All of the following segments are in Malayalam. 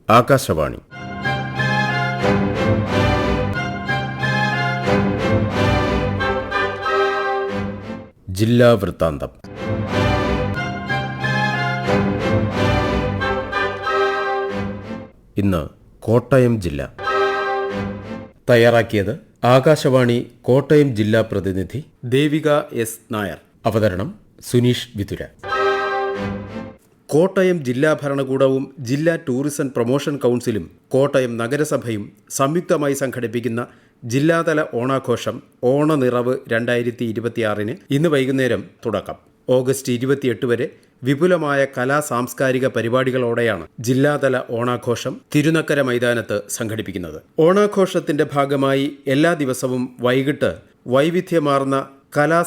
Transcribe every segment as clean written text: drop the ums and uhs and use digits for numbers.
ആകാശവാണി. ജില്ലാ വൃത്താന്തം. ഇന്ന് കോട്ടയം ജില്ല. തയ്യാറാക്കിയത് ആകാശവാണി കോട്ടയം ജില്ലാ പ്രതിനിധി ദേവിക എസ് നായർ. അവതരണം സുനീഷ് വിതുര. കോട്ടയം ജില്ലാ ഭരണകൂടവും ജില്ലാ ടൂറിസം പ്രൊമോഷൻ കൗൺസിലും കോട്ടയം നഗരസഭയും സംയുക്തമായി സംഘടിപ്പിക്കുന്ന ജില്ലാതല ഓണാഘോഷം ഓണനിറവ് 2026 ഇന്ന് വൈകുന്നേരം തുടക്കം. ഓഗസ്റ്റ് 28 വരെ വിപുലമായ സാംസ്കാരിക പരിപാടികളോടെയാണ് ജില്ലാതല ഓണാഘോഷം തിരുനക്കര മൈതാനത്ത് സംഘടിപ്പിക്കുന്നത്. ഓണാഘോഷത്തിന്റെ ഭാഗമായി എല്ലാ ദിവസവും വൈകിട്ട് വൈവിധ്യമാർന്ന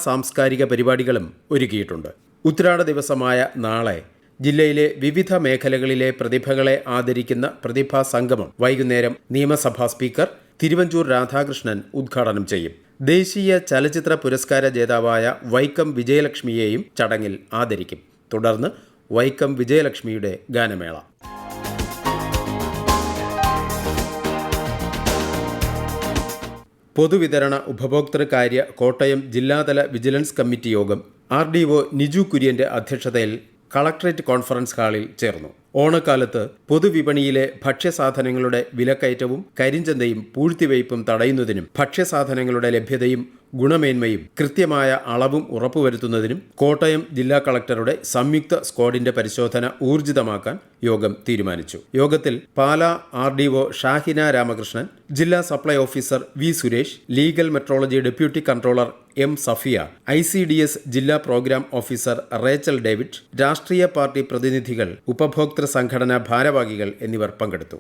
സാംസ്കാരിക പരിപാടികളും ഒരുക്കിയിട്ടുണ്ട്. ഉത്രാട ദിവസമായ നാളെ ജില്ലയിലെ വിവിധ മേഖലകളിലെ പ്രതിഭകളെ ആദരിക്കുന്ന പ്രതിഭാ സംഗമം വൈകുന്നേരം നിയമസഭാ സ്പീക്കർ തിരുവഞ്ചൂർ രാധാകൃഷ്ണൻ ഉദ്ഘാടനം ചെയ്യും. ദേശീയ ചലച്ചിത്ര പുരസ്കാര ജേതാവായ വൈക്കം വിജയലക്ഷ്മിയെയും ചടങ്ങിൽ ആദരിക്കും. തുടർന്ന് വൈക്കം വിജയലക്ഷ്മിയുടെ ഗാനമേള. പൊതുവിതരണ ഉപഭോക്തൃകാര്യ കോട്ടയം ജില്ലാതല വിജിലൻസ് കമ്മിറ്റി യോഗം RDO നിജു കുര്യന്റെ അധ്യക്ഷതയിൽ കളക്ടറേറ്റ് കോൺഫറൻസ് ഹാളിൽ ചേർന്നു. ഓണക്കാലത്ത് പൊതുവിപണിയിലെ ഭക്ഷ്യസാധനങ്ങളുടെ വിലക്കയറ്റവും കരിഞ്ചന്തയും പൂഴ്ത്തിവയ്പും തടയുന്നതിനും ഭക്ഷ്യസാധനങ്ങളുടെ ലഭ്യതയും ഗുണമേന്മയും കൃത്യമായ അളവും ഉറപ്പുവരുത്തുന്നതിനും കോട്ടയം ജില്ലാ കളക്ടറുടെ സംയുക്ത സ്ക്വാഡിന്റെ പരിശോധന ഊർജിതമാക്കാൻ യോഗം തീരുമാനിച്ചു. യോഗത്തിൽ പാലാ RDO ഷാഹിന രാമകൃഷ്ണൻ, ജില്ലാ supply officer V Suresh, legal metrology deputy controller M Safiya, ICDS ജില്ലാ പ്രോഗ്രാം ഓഫീസർ റേച്ചൽ ഡേവിഡ്, രാഷ്ട്രീയ പാർട്ടി പ്രതിനിധികൾ, ഉപഭോക്തൃ സംഘടനാ ഭാരവാഹികൾ എന്നിവർ പങ്കെടുത്തു.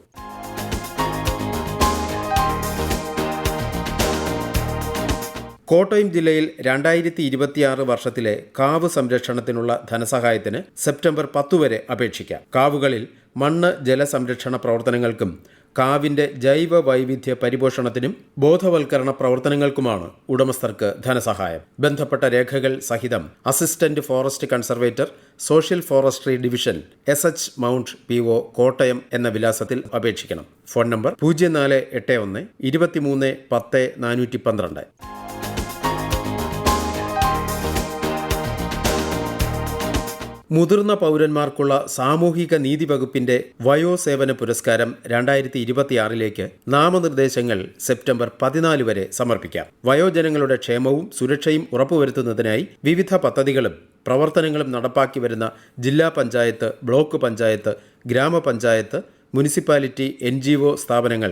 കോട്ടയം ജില്ലയിൽ 2026 വർഷത്തിലെ കാവ് സംരക്ഷണത്തിനുള്ള ധനസഹായത്തിന് സെപ്റ്റംബർ 10 വരെ അപേക്ഷിക്കാം. കാവുകളിൽ മണ്ണ് ജലസംരക്ഷണ പ്രവർത്തനങ്ങൾക്കും കാവിന്റെ ജൈവ വൈവിധ്യ പരിപോഷണത്തിനും ബോധവൽക്കരണ പ്രവർത്തനങ്ങൾക്കുമാണ് ഉടമസ്ഥർക്ക് ധനസഹായം. ബന്ധപ്പെട്ട രേഖകൾ സഹിതം assistant forest conservator, social forestry division, SH mount PO Kottayam എന്ന വിലാസത്തിൽ അപേക്ഷിക്കണം. Phone number 0481 23 10 412. മുതിർന്ന പൗരന്മാർക്കുള്ള സാമൂഹിക നീതി വകുപ്പിന്റെ വയോസേവന പുരസ്കാരം 2026 നാമനിർദ്ദേശങ്ങൾ സെപ്റ്റംബർ 14 വരെ സമർപ്പിക്കാം. വയോജനങ്ങളുടെ ക്ഷേമവും സുരക്ഷയും ഉറപ്പുവരുത്തുന്നതിനായി വിവിധ പദ്ധതികളും പ്രവർത്തനങ്ങളും നടപ്പാക്കി വരുന്ന ജില്ലാ പഞ്ചായത്ത്, ബ്ലോക്ക് പഞ്ചായത്ത്, ഗ്രാമപഞ്ചായത്ത്, മുനിസിപ്പാലിറ്റി, NGO സ്ഥാപനങ്ങൾ,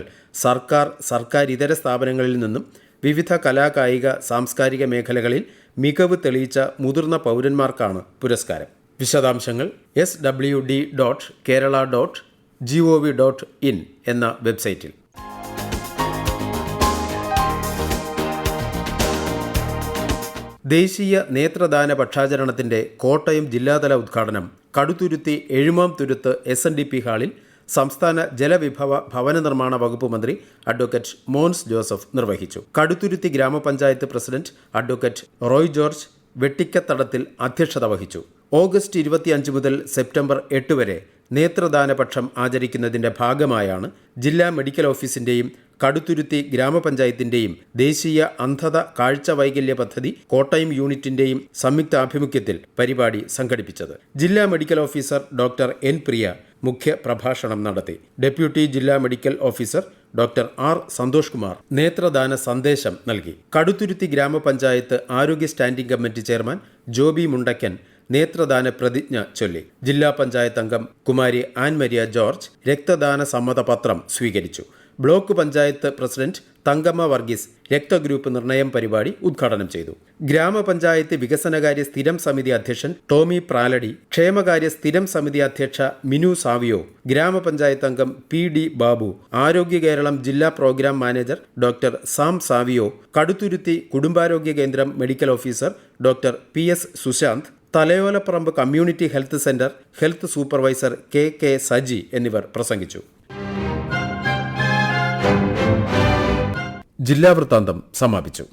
സർക്കാരിതര സ്ഥാപനങ്ങളിൽ നിന്നും വിവിധ കായിക, സാംസ്കാരിക മേഖലകളിൽ മികവ് തെളിയിച്ച മുതിർന്ന പൗരന്മാർക്കാണ് പുരസ്കാരം. വിശദാംശങ്ങൾ swd.kerala.gov.in എന്ന വെബ്സൈറ്റിൽ. ദേശീയ നേത്രദാന പക്ഷാചരണത്തിന്റെ കോട്ടയം ജില്ലാതല ഉദ്ഘാടനം കടുത്തുരുത്തി എഴുമാം തുരുത്ത് SNDP ഹാളിൽ സംസ്ഥാന ജലവിഭവ ഭവന നിർമ്മാണ വകുപ്പ് മന്ത്രി അഡ്വക്കേറ്റ് മോൻസ് ജോസഫ് നിർവഹിച്ചു. കടുത്തുരുത്തി ഗ്രാമപഞ്ചായത്ത് പ്രസിഡന്റ് അഡ്വക്കേറ്റ് റോയ് ജോർജ് വെട്ടിക്കത്തടത്തിൽ അധ്യക്ഷത വഹിച്ചു. ഓഗസ്റ്റ് 25 മുതൽ സെപ്റ്റംബർ 8 വരെ നേത്രദാനപക്ഷം ആചരിക്കുന്നതിന്റെ ഭാഗമായാണ് ജില്ലാ മെഡിക്കൽ ഓഫീസിന്റെയും കടുത്തുരുത്തി ഗ്രാമപഞ്ചായത്തിന്റെയും ദേശീയ അന്ധത കാഴ്ച വൈകല്യ പദ്ധതി കോട്ടയം യൂണിറ്റിന്റെയും സംയുക്താഭിമുഖ്യത്തിൽ പരിപാടി സംഘടിപ്പിച്ചത്. ജില്ലാ medical officer doctor N Priya മുഖ്യ പ്രഭാഷണം നടത്തി. ഡെപ്യൂട്ടി ജില്ലാ medical officer doctor R Santhosh Kumar നേത്രദാന സന്ദേശം നൽകി. കടുത്തുരുത്തി ഗ്രാമപഞ്ചായത്ത് ആരോഗ്യ standing committee chairman Joby Mundakkan നേത്രദാന പ്രതിജ്ഞ ചൊല്ലി. ജില്ലാ പഞ്ചായത്ത് അംഗം കുമാരി ആൻ മരിയ ജോർജ് രക്തദാന സമ്മതപത്രം സ്വീകരിച്ചു. ബ്ലോക്ക് പഞ്ചായത്ത് പ്രസിഡന്റ് തങ്കമ്മ വർഗീസ് രക്തഗ്രൂപ്പ് നിർണയം പരിപാടി ഉദ്ഘാടനം ചെയ്തു. ഗ്രാമപഞ്ചായത്ത് വികസനകാര്യ സ്ഥിരം സമിതി അധ്യക്ഷൻ ടോമി പ്രാലടി, ക്ഷേമകാര്യ സ്ഥിരം സമിതി അധ്യക്ഷ മിനു സാവിയോ, ഗ്രാമപഞ്ചായത്ത് അംഗം PD ബാബു, ആരോഗ്യ കേരളം ജില്ലാ programme manager doctor Sam Savio, Kaduthuruthy കുടുംബാരോഗ്യ കേന്ദ്രം medical officer doctor PS Sushanth, Thalayolaparambu community health centre health supervisor KK Saji എന്നിവർ പ്രസംഗിച്ചു. ജില്ലാ വൃത്താന്തം സമാപിച്ചു.